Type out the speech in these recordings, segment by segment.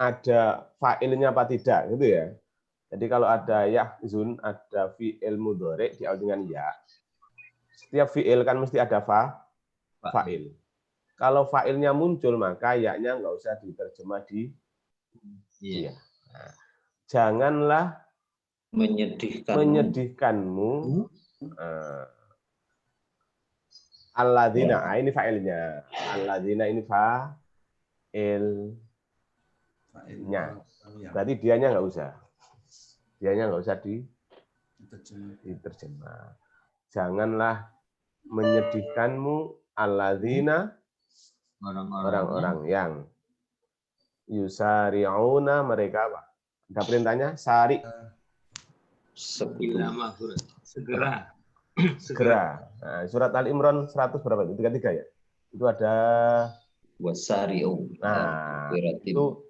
ada fa'ilnya apa tidak, gitu ya. Jadi kalau ada yahzun, ada fi'il mudhari di awal dengan ya. Setiap fi'il kan mesti ada fa'il. Kalau fa'ilnya muncul, maka ya-nya nggak usah diterjemah di iya. Nah, janganlah menyedihkanmu alladzina. Ini fa'ilnya. Alladzina ini fa'ilnya. Berarti dianya nggak usah. Dianya nggak usah diterjemah. Janganlah menyedihkanmu alladzina, orang-orang yang yusari'una, mereka apa? Ada perintahnya sari. Segera. Nah, surat Al-Imran 100 berapa itu? 33 ya? Itu ada wasari'u. Nah, itu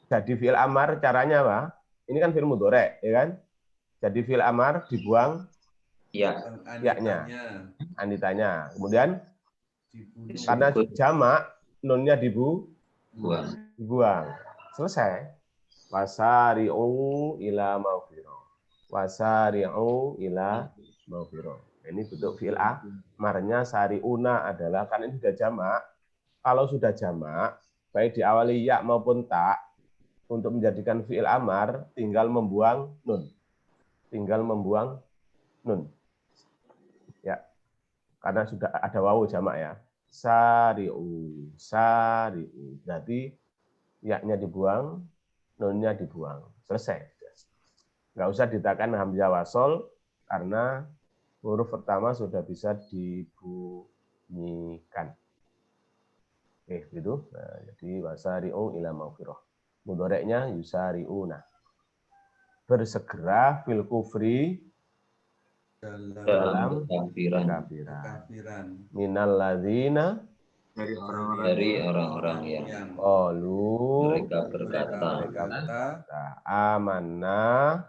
jadi fi'il amar caranya apa? Ini kan fi'il mudhari, ya kan? Jadi fi'il amar dibuang ya-nya. Anitanya. Kemudian karena jamak nunnya dibuang. Selesai. Wasari'u ila maghfirah. Wasari'u ila maghfirah. Ini bentuk fi'il amarnya sari'una adalah kan ini sudah jamak. Kalau sudah jamak, baik diawali ya maupun tak, untuk menjadikan fi'il amar tinggal membuang nun. Ya. Karena sudah ada wawu jamak ya. Sari'u. Berarti ya-nya dibuang, nunnya dibuang. Selesai. Nggak usah ditekan hamzah wasol karena huruf pertama sudah bisa dibunyikan. Oke, gitu. Nah, jadi wasari'u ila maghfirah. Mudhari'nya yusari'una. Bersegera fil kufri dalam kekafiran. Minal ladzina, dari orang-orang yang mereka berkata amanna,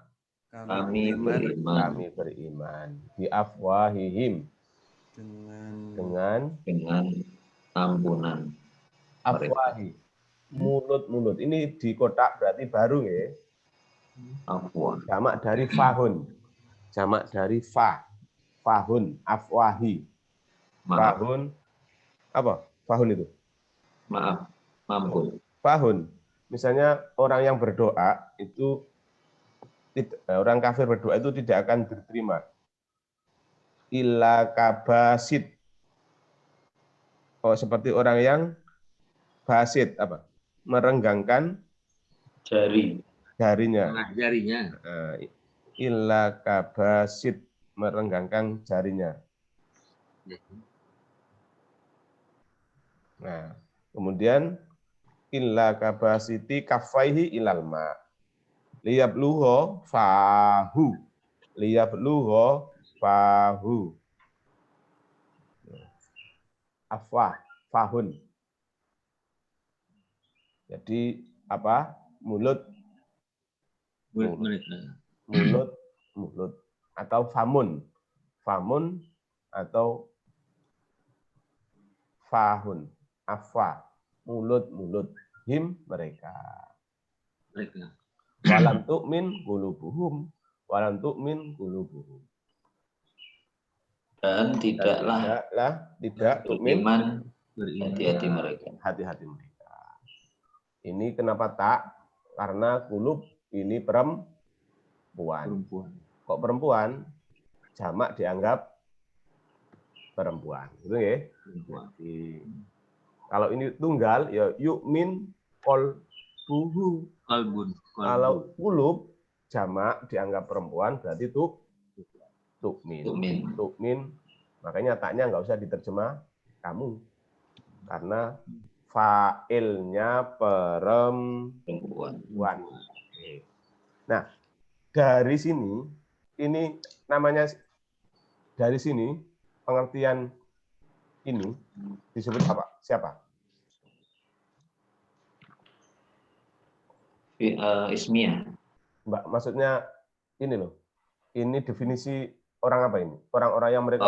kami beriman bi afwahihim, dengan ampunan afwahi, mulut. Ini di kotak berarti baru ya. afwan. Jamak dari fahun. Jamak dari fahun, afwahi. Fahun apa? Fahun itu? Maaf, mampun. Fahun. Misalnya orang yang berdoa itu, orang kafir berdoa itu tidak akan diterima. Illa kabasid. Oh, seperti orang yang basid apa? Merenggangkan jarinya. Illa kabasid, merenggangkan jarinya. Nah, kemudian illa kabasiti kafaihi ilal ma. Liyabluho fahu. Afwah, fahun. Jadi apa? Mulut atau famun atau fahun, afwa, mulut him, mereka. Walam tu'min qulubuhum, dan tidak tu'min hati-hati mereka. Ini kenapa tak? Karena kulub ini perempuan. Kok perempuan? Jamak dianggap perempuan. Gitu ya? Jadi, kalau ini tunggal, ya yu'min qalbuhu. Kalau kulub, jamak dianggap perempuan, berarti tu'min. Makanya taknya nggak usah diterjemah kamu. Karena fa'ilnya perempuan. Nah, dari sini, ini namanya, dari sini, pengertian ini disebut apa? Siapa? Ismiyah. Mbak, maksudnya ini loh. Ini definisi orang apa ini? Orang-orang yang mereka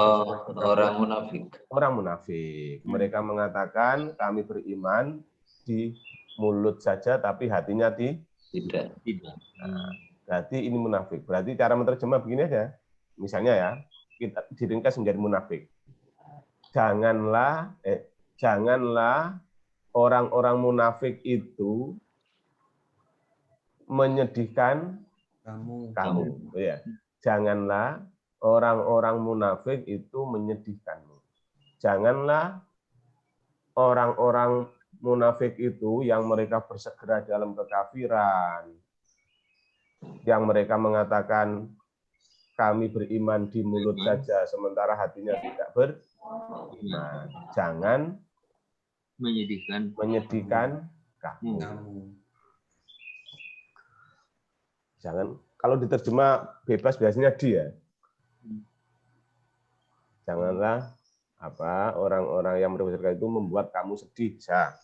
orang munafik. Orang munafik. Mereka mengatakan kami beriman di mulut saja tapi hatinya Tidak. Nah, berarti ini munafik. Berarti cara menerjemah begini aja. Misalnya ya, kita diringkas menjadi munafik. Janganlah orang-orang munafik itu menyedihkan kamu. Ya. Janganlah orang-orang munafik itu menyedihkanmu. Janganlah orang-orang munafik itu yang mereka bersegera dalam kekafiran, yang mereka mengatakan kami beriman di mulut saja sementara hatinya tidak beriman. Jangan menyedihkan kamu. Jangan, kalau diterjemah bebas biasanya dia. Janganlah orang-orang yang bersedekah itu membuat kamu sedih, bisa.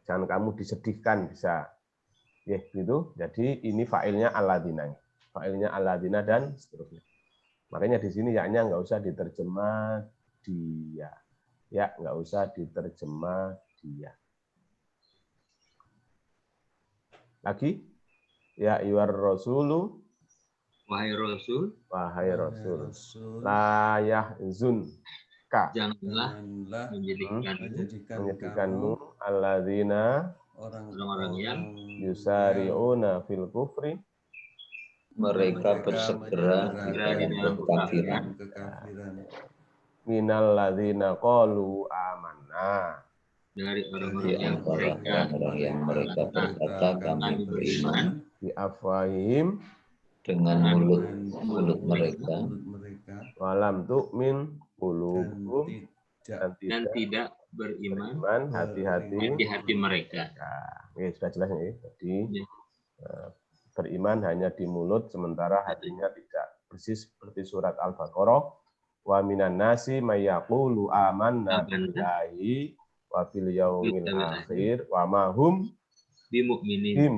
Jangan kamu disedihkan, bisa. Ya, gitu. Jadi ini failnya alladzina. Failnya alladzina dan seterusnya. Makanya di sini yaknya nggak usah diterjemah dia. Ya, nggak usah diterjemah dia. Lagi? Ya, yuar rasulu. Wahai Rasul, La yahzun ka. janganlah menjadikanmu alladzina orang-orang yang yusari'una fil kufri, mereka bersegera di dalam kekafiran minal ladzina qalu amanna, dari orang-orang yang mereka berkata kami beriman bi afwahihim dengan mulut mereka walam tu'min qulubuhum, dan tidak beriman hati-hati mereka. Nah, sudah jelas nih. Jadi beriman hanya di mulut sementara hatinya tidak. Persis seperti surat Al-Baqarah, wa minan nasi may yaqulu amanna billahi wa bil yaumil akhir wa ma hum bimu'minin.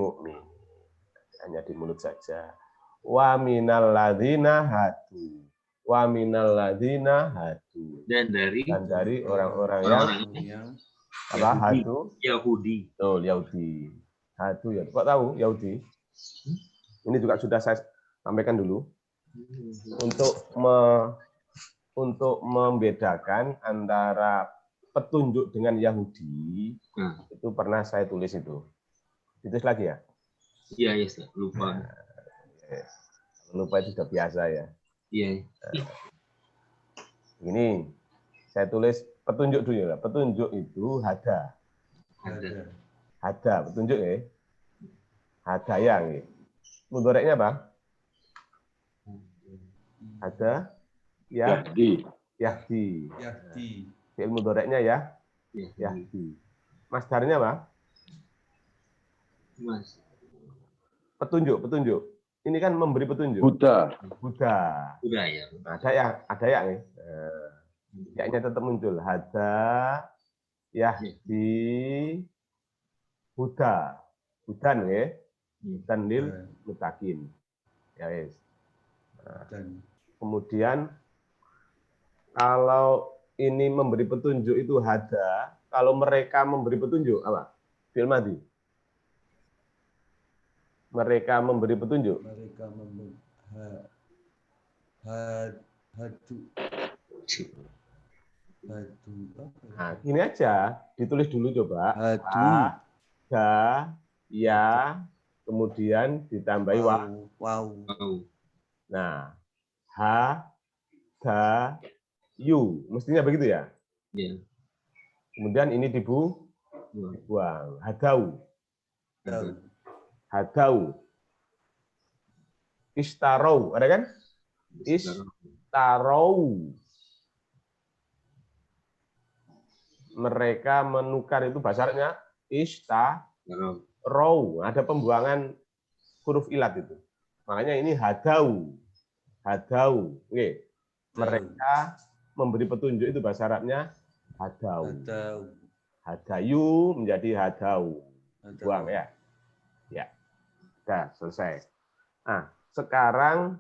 Hanya di mulut saja. Wa minal ladzina hadu. Wa minal ladzina hadu. Dan dari orang-orang yang hadu? Yahudi. Yahudi. Hadu ya. Kok tahu Yahudi? Ini juga sudah saya sampaikan dulu. Untuk membedakan antara petunjuk dengan Yahudi, itu pernah saya tulis itu. Ditulis lagi ya? Iya, lupa. Lupa itu sudah biasa ya. Iya. Ini saya tulis petunjuk dulu ya. Petunjuk itu hada, petunjuk ya. Hadaya ya. Mudhoreknya apa? Hada, yahdi. Fi'il mudhoreknya ya. Yahdi. Masdarnya apa? Petunjuk. Ini kan memberi petunjuk. Buddha ya. Ada ya nih. Kayaknya tetap muncul. Hada, yahdi, Buddha. Hudan ya. Dan lil mutakin. Ya yes. Kemudian kalau ini memberi petunjuk itu hada, kalau mereka memberi petunjuk apa? Fi'il madhi. Mereka memberi petunjuk. Nah, ini aja ditulis dulu coba. Ha, ya, kemudian ditambahi waw. Nah, ha, da, yu, mestinya begitu ya. Kemudian ini dibuang. Hadau. Istarau, ada kan? Istarau. Mereka menukar itu bahasa Arabnya istarau. Ada pembuangan huruf ilat itu. Makanya ini hadau. Oke. Mereka memberi petunjuk itu bahasa Arabnya hadau. Hadayu menjadi hadau. Buang ya. Ya. Sudah selesai. Nah, sekarang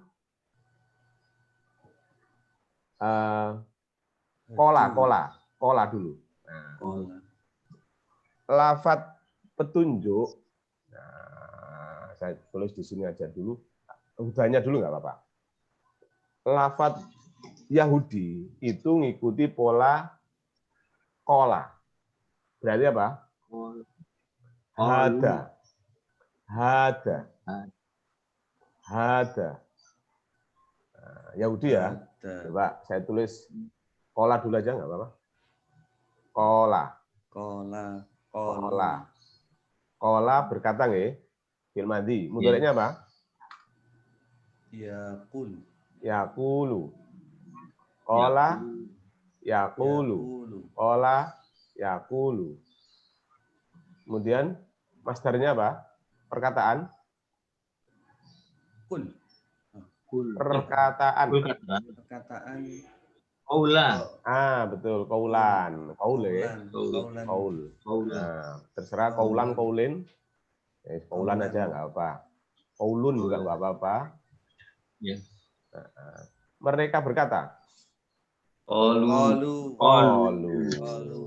kola dulu. Nah, lafat petunjuk. Nah, saya tulis di sini aja dulu. Hudanya dulu nggak apa-apa. Lafadz Yahudi itu ngikuti pola kola. Berarti apa? Hada. Hada. Hada. Nah, Yahudi ya. Coba saya tulis kola dulu aja nggak apa-apa. Kola. Kola. Kola. Kola berkata nggih. Fi'il madhi. Mudhari'nya apa? Yakul. Yaqulu. Kola yaqulu. Kola yaqulu. Kemudian masdarnya apa? Perkataan. Kul. Perkataan. Perkataan. Qaula. Betul. Kaulan. Kaule. Kaulan. Kaul. Nah, terserah kaulan, kaulin. Kaulan aja nggak apa. Kaulun juga nggak apa-apa. Ya. Mereka berkata. Qalu.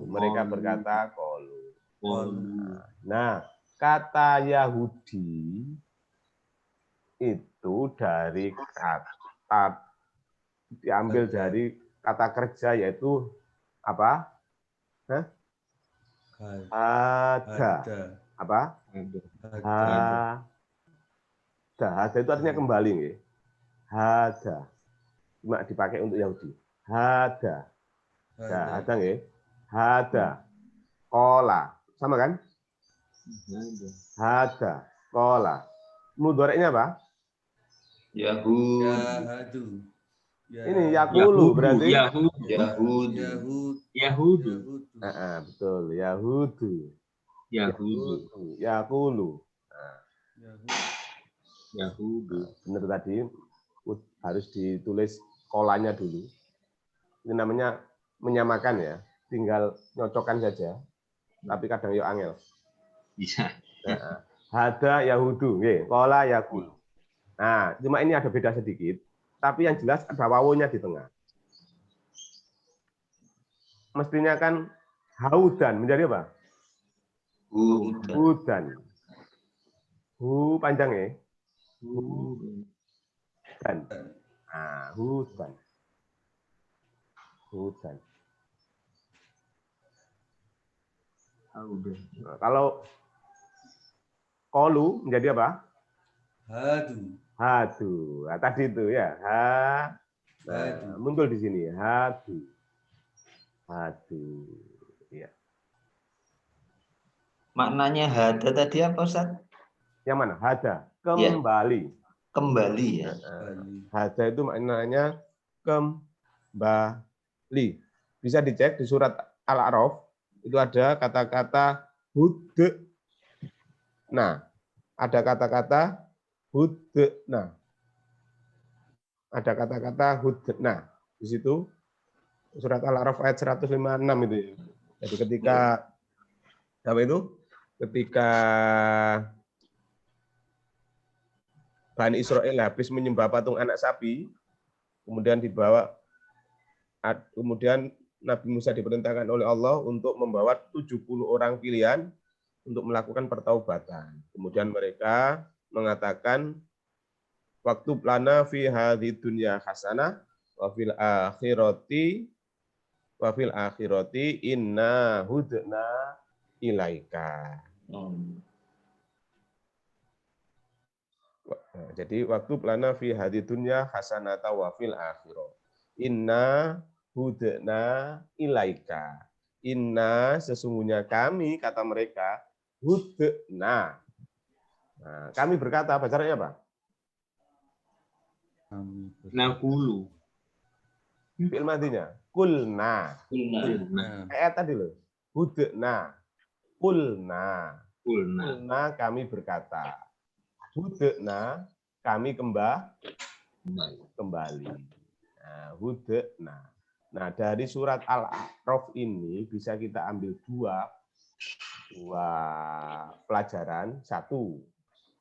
Mereka berkata qalu. Qalu. Nah, kata Yahudi itu dari kata diambil dari kata kerja yaitu apa? Hada. Apa? Hada itu artinya kembali nggih. Hada. Cuma dipakai untuk Yahudi. Hada. Hada nggih. Hada. Kola. Sama kan? Hada. Kola. Mudhari'nya apa? Yahadu. Ini yakulu berarti. Yahudu. Betul. Yahudu. Yakulu. Yahudu. Benar tadi. Harus ditulis kolanya dulu. Ini namanya menyamakan ya. Tinggal nyocokkan saja. Tapi kadang yo angel. Bisa. Hada Yahudu, kola yakulu. Nah, cuma ini ada beda sedikit. Tapi yang jelas ada wawunya di tengah. Mestinya kan haudan menjadi apa? Hudan. Hu panjang ya. Hudan. Hudan. Hudan. Nah, kalau kolu menjadi apa? Hadu. Nah, tadi itu ya. Muncul di sini. Hadu. Ya. Maknanya hada tadi apa, Ustaz? Yang mana? Hada. Kembali. Kembali ya. Hada itu maknanya kembali. Bisa dicek di surat Al-A'raf. Itu ada kata-kata hudna. Ada kata-kata hudna. Ada kata-kata hudna. Di situ surat Al-A'raf ayat 156 itu ya. Jadi ketika apa itu? Ketika Bani Israel habis menyembah patung anak sapi, kemudian Nabi Musa diperintahkan oleh Allah untuk membawa 70 orang pilihan untuk melakukan pertaubatan. Kemudian mereka mengatakan waktu lana fi hadhid dunya hasanah wa fil akhirati inna hudna ilaika. Jadi waktu lana fi hadhid dunya hasanata wa fil akhirah. Inna hudna ilaika. Inna sesungguhnya kami, kata mereka, hudna. Nah, kami berkata, bacanya apa? Nakulu. Fi'il madhinya. Kulna. Kayak tadi loh. Hudna. Kulna. Kulna kami berkata. Hudna kami kembali. Nah, hudna. Nah, dari surat Al-A'raf ini bisa kita ambil dua pelajaran. Satu,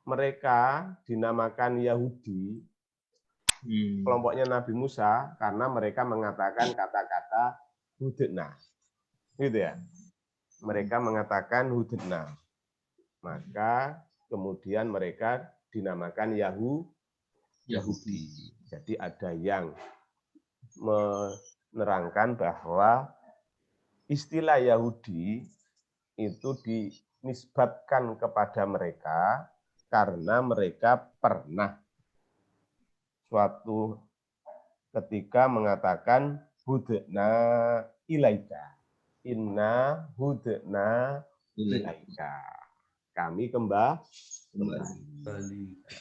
mereka dinamakan Yahudi, kelompoknya Nabi Musa, karena mereka mengatakan kata-kata hudna. Gitu ya. Mereka mengatakan hudna. Maka kemudian mereka dinamakan Yahudi. Jadi ada yang menerangkan bahwa istilah Yahudi itu dinisbatkan kepada mereka karena mereka pernah suatu ketika mengatakan hudna ilaika. Inna hudna ilaika. Kami kembali.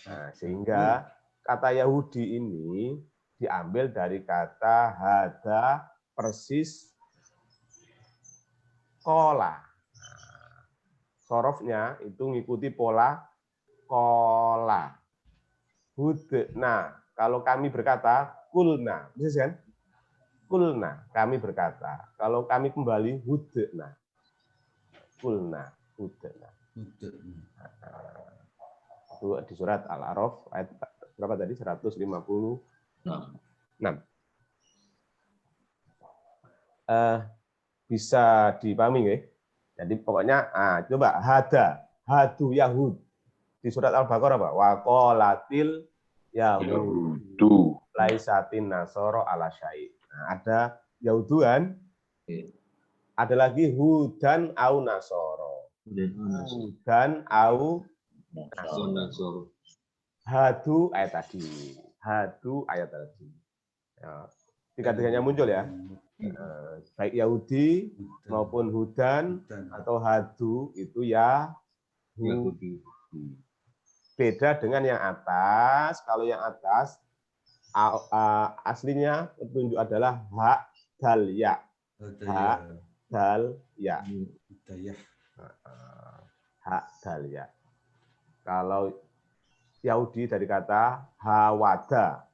Nah, sehingga kata Yahudi ini diambil dari kata hada persis kola. Sorofnya itu ngikuti pola kola. Hudna. Kalau kami berkata kulna, persis kan? Kulna, kami berkata. Kalau kami kembali hudna. Kulna, hudna. Itu di surat Al-A'raf ayat berapa tadi? 156. Bisa dipahami nggih? Jadi pokoknya coba hadu Yahud. Di surat Al-Baqarah apa? Wa qalatil Yahudu laisatin nasoro ala syai'. Nah, ada Yahuduan, ada lagi hudan au nasoro. Hudan au nasoro. Hadu ayat tadi. Hadu ayat tadi. Ya, tiga-tiganya muncul ya. Baik Yahudi maupun hudan atau hadu itu Yahudi. Beda dengan yang atas. Kalau yang atas aslinya petunjuk adalah hak dal ya. Hak dal ya. Hak dal ya. Kalau Yahudi dari kata hawada.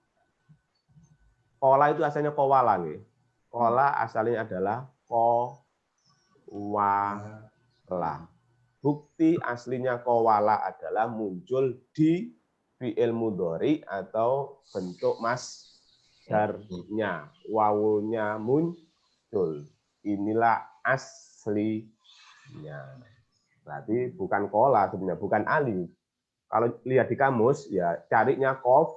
Kola itu asalnya kowala nih. Kola asalnya adalah kowala. Bukti aslinya kowala adalah muncul di fi'il mudhari atau bentuk masdarnya. Wawunya muncul. Inilah aslinya. Berarti bukan kola sebenarnya, bukan alif. Kalau lihat di kamus, ya carinya kof,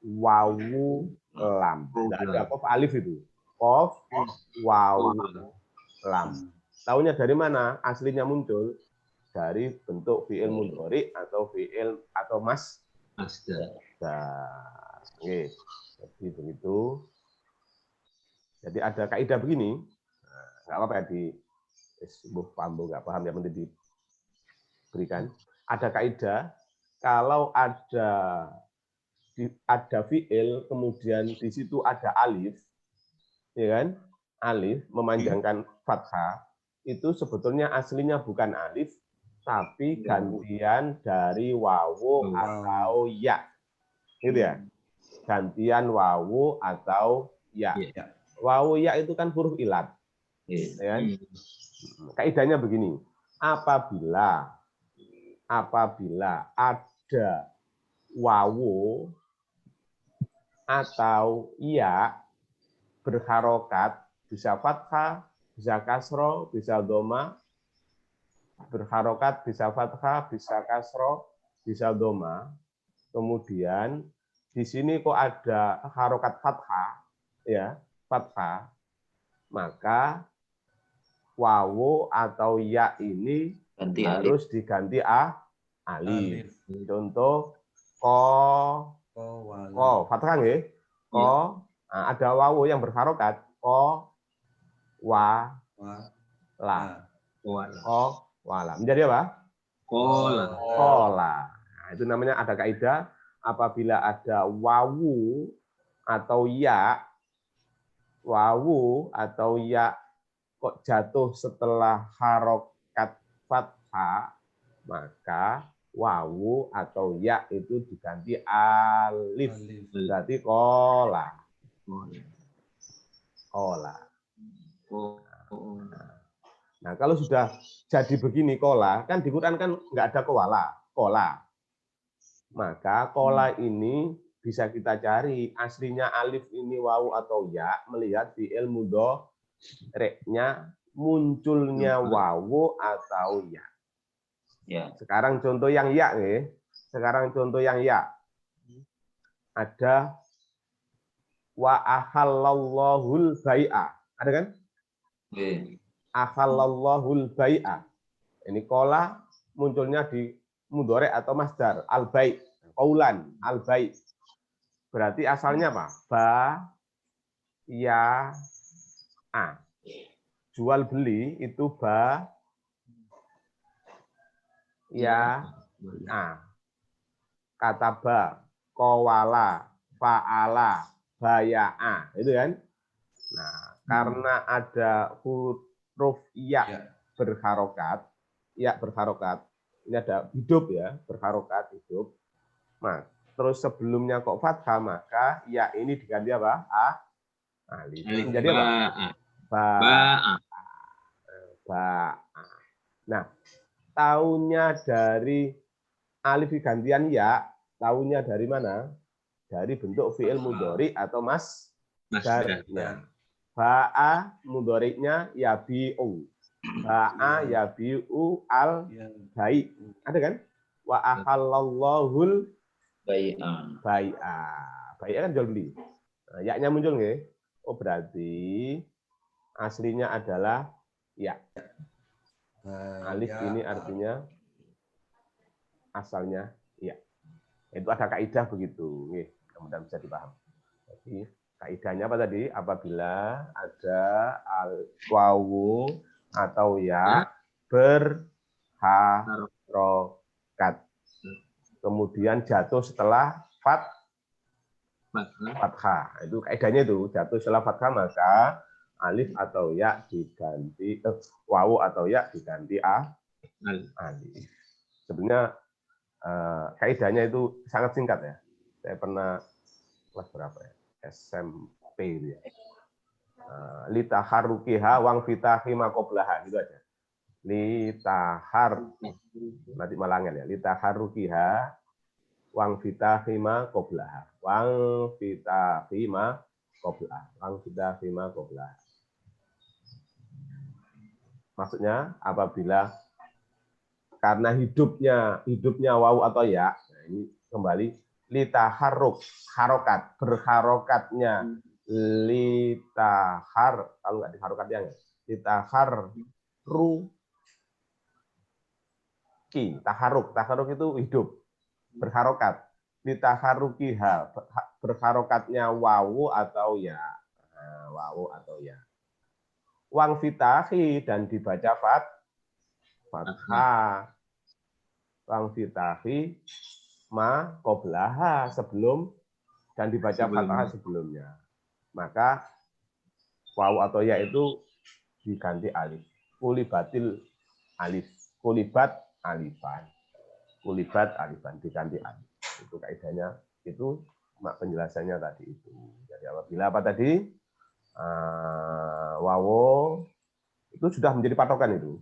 wawu, lam. Tidak ada kof alif itu. Kof, wawu, lam. Tahunya dari mana? Aslinya muncul dari bentuk fi'il mudhari atau fi'il atau masdar. Oke. Jadi begitu. Jadi ada kaidah begini. Nggak apa-apa ya di paham nggak paham ya penting diberikan. Ada kaidah kalau ada fi'il kemudian di situ ada alif, ya kan? Alif memanjangkan fathah itu sebetulnya aslinya bukan alif tapi gantian dari wawu atau ya. Gitu ya. Gantian wawu atau ya. Wawu ya itu kan huruf ilat. Ya kan? Kaidahnya begini. Apabila ada wawu atau ya berharokat, bisa fathah, bisa kasro, bisa doma, berharokat bisa fathah, bisa kasro, bisa doma. Kemudian di sini kok ada harokat fathah, ya fathah, maka wawu atau ya ini harus diganti alif. Contoh fathah nggih. Ada wawu yang berharokat la. Wala. Menjadi apa? Kola. Nah, itu namanya ada kaidah apabila ada wawu atau ya kok jatuh setelah harokat fathah, maka wawu atau ya itu diganti alif. Berarti kola. Nah, kalau sudah jadi begini kola, kan di Quran kan nggak ada kola. Maka kola ini bisa kita cari aslinya alif ini wawu atau ya melihat fi'il mudhari'nya munculnya wawu atau ya. Ya. Sekarang contoh yang ya nih. Sekarang contoh yang ya. Ada wa ahallallahul bai'a. Ada kan? Oke. Ahallallahul bai'a. Ini kola munculnya di mudhari atau masdar. Al-bai'. Qaulan. Al-bai'. Berarti asalnya apa? Ba, ya, a. Jual beli itu ba, ya, a. Kata ba, qawala, fa'ala, baya'a. Itu kan? Nah, karena ada huruf ya berharokat, ini ada hidup ya, berharokat, hidup. Nah, terus sebelumnya kok fathah, maka ya ini diganti apa? Alif. Menjadi apa? Ba. Nah, taunya dari alif digantian ya, taunya dari mana? Dari bentuk fi'il mudhari atau masdarnya. Ba'a mudhari'nya yabi'u. Ba'a yabi'u al-bai'. Ada kan? Wa ahallallahul bai'a. Bai'a kan jual beli. Nah, ya-nya muncul nggih? Oh, berarti aslinya adalah ya. Alif ini artinya asalnya ya. Itu ada kaidah begitu. Nggih, mudah-mudahan bisa dipaham. Jadi kaidahnya apa tadi? Apabila ada wawu atau ya berharokat, kemudian jatuh setelah fathah. Itu kaidahnya itu, jatuh setelah fathah maka alif atau ya diganti wawu atau ya diganti alif. Sebenarnya kaidahnya itu sangat singkat ya. Saya pernah kelas berapa ya? SMP itu ya. Litaharukiha wang fitahi maqoblaha gitu aja. Nanti malangin ya. Litaharukiha wang fitahi maqoblaha. Wang fitahi maqoblaha. Maksudnya apabila karena hidupnya wawu atau ya, nah ini kembali litaharuk, harokat, berharokatnya kalau nggak diharokat yang taharuk itu hidup, berharokat, litaharukiha, berharokatnya wawu atau ya, wang fitahi dan dibaca fathah, wang fitahi ma qoblaha sebelum dan dibaca fathah sebelumnya. Maka wawu atau ya itu diganti alif. Kulibatil alif. Kulibat alifan diganti alif. Itu kaidahnya, itu penjelasannya tadi itu. Jadi apabila apa tadi? Wawu itu sudah menjadi patokan itu.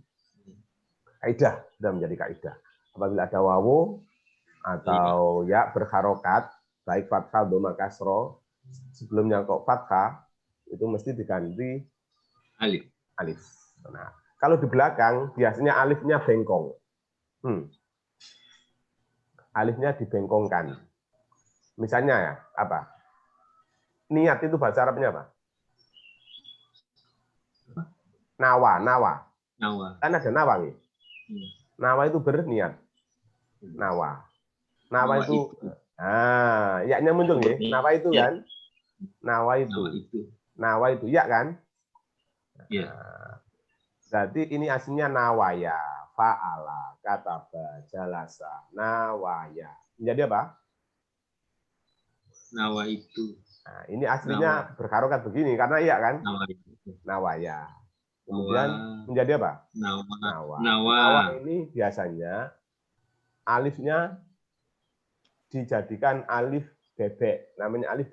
Kaidah sudah menjadi kaidah. Apabila ada wawu atau ya berharokat, baik fathah, dhamma, kasroh, sebelumnya kok fathah, itu mesti diganti alif. Nah, kalau di belakang biasanya alifnya bengkong. Alifnya dibengkongkan. Misalnya ya, apa? Niat itu bahasa Arabnya apa? Nawa. Kan ada nawa nih. Nawa itu berniat. Nawa itu. Ya-nya muncul ya. Nawa itu kan? Nawa itu ya kan? Iya. Berarti ini aslinya nawaya, fa'ala, kataba, jalasa, nawaya. Menjadi apa? Nawa itu. Nah, ini aslinya berharokat begini karena iya kan? Nawaya. Kemudian menjadi apa? Nawa ini biasanya alifnya dijadikan alif bebek, namanya alif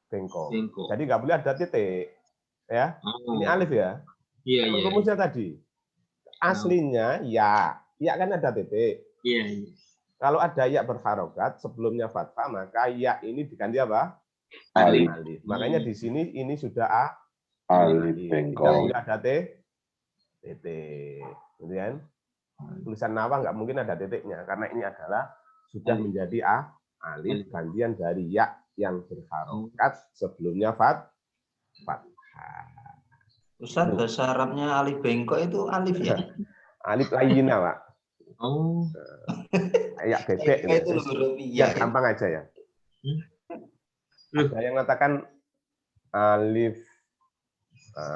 bengkok. Jadi nggak boleh ada titik, ya. Ini alif ya. Iya. Rumusnya tadi aslinya ya kan ada titik. Iya. Kalau ada ya berharokat sebelumnya fathah maka ya ini diganti apa? Alif. Makanya di sini ini sudah alif tidak bengkok. boleh ada titik, gitu kan? Tulisan nawa nggak mungkin ada titiknya karena ini adalah sudah menjadi alif gantian dari ya yang berharokat sebelumnya fathah. Ustaz, bahasa Arabnya alif bengkok itu alif ya? Alif layina, Pak. Oh. Kayak bebek. Itu huruf iya. Gampang aja ya. Ada yang mengatakan alif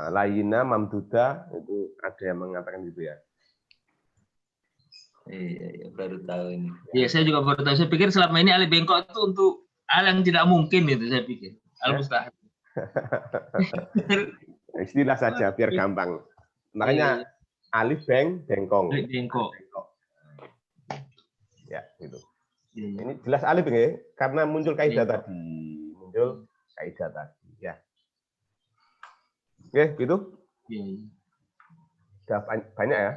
layina mamduda, itu ada yang mengatakan gitu ya. Iya, baru tahu ini. Iya, saya juga baru tahu. Saya pikir selama ini alif bengkok itu untuk hal yang tidak mungkin itu saya pikir. Al mustahil. Istilah saja biar gampang. Makanya alif bengkong. Alif bengkok. Ya, gitu. Ini jelas alif ini karena muncul kaidah tadi. Muncul kaidah tadi, ya. Oke, gitu. Iya. Sudah banyak ya?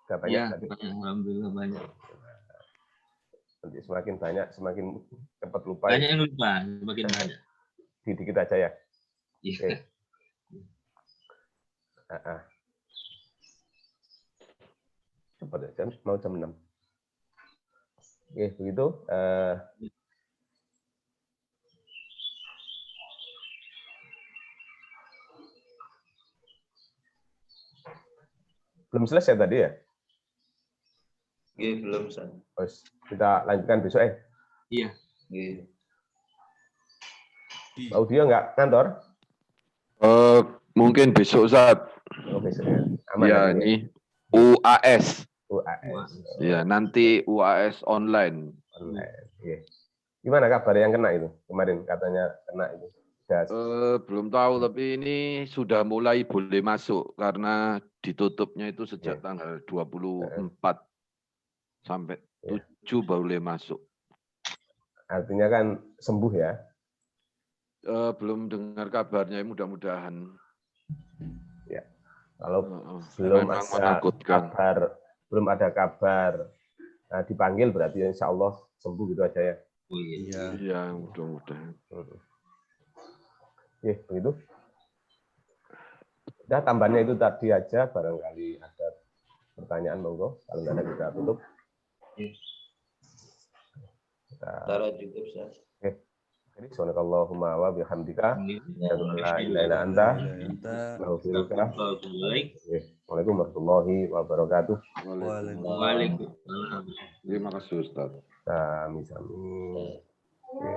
Sudah banyak Ya, tadi. alhamdulillah banyak. Nanti semakin banyak, semakin cepat lupa. Banyak yang lupa, semakin banyak. Dikit aja ya. Iya. Cepat ya, mau jam 6. Oke, begitu. Belum selesai tadi ya? Iya, belum, Ustaz. Terus kita lanjutkan besok Iya. Iya. Audio nggak kantor? Mungkin besok, Ustaz. Oh, besok ya. Aman Ya, ya? ini UAS. UAS. Ya, nanti UAS online. Online. Iya. Gimana kabar yang kena itu? Kemarin katanya kena itu. Belum tahu, tapi ini sudah mulai boleh masuk karena ditutupnya itu sejak tanggal 24 sampai 7 boleh masuk. Artinya kan sembuh ya? Belum dengar kabarnya, mudah-mudahan. Ya. Kalau belum ada kabar, nah, dipanggil berarti insya Allah sembuh gitu aja ya. Oh, iya. Iya, mudah-mudahan. Oke, begitu. Udah tambahannya itu tadi aja, barangkali ada pertanyaan monggo. Kalau nggak ada kita tutup. Taruh juga, Ustaz. Oke. Jadi subhanakallahumma wa bihamdika asyhadu an la ilaha illa anta astaghfiruka. Waalaikumsalam warahmatullahi wabarakatuh. Waalaikumsalam. Terima kasih, Ustaz. Sami-sami. Oke.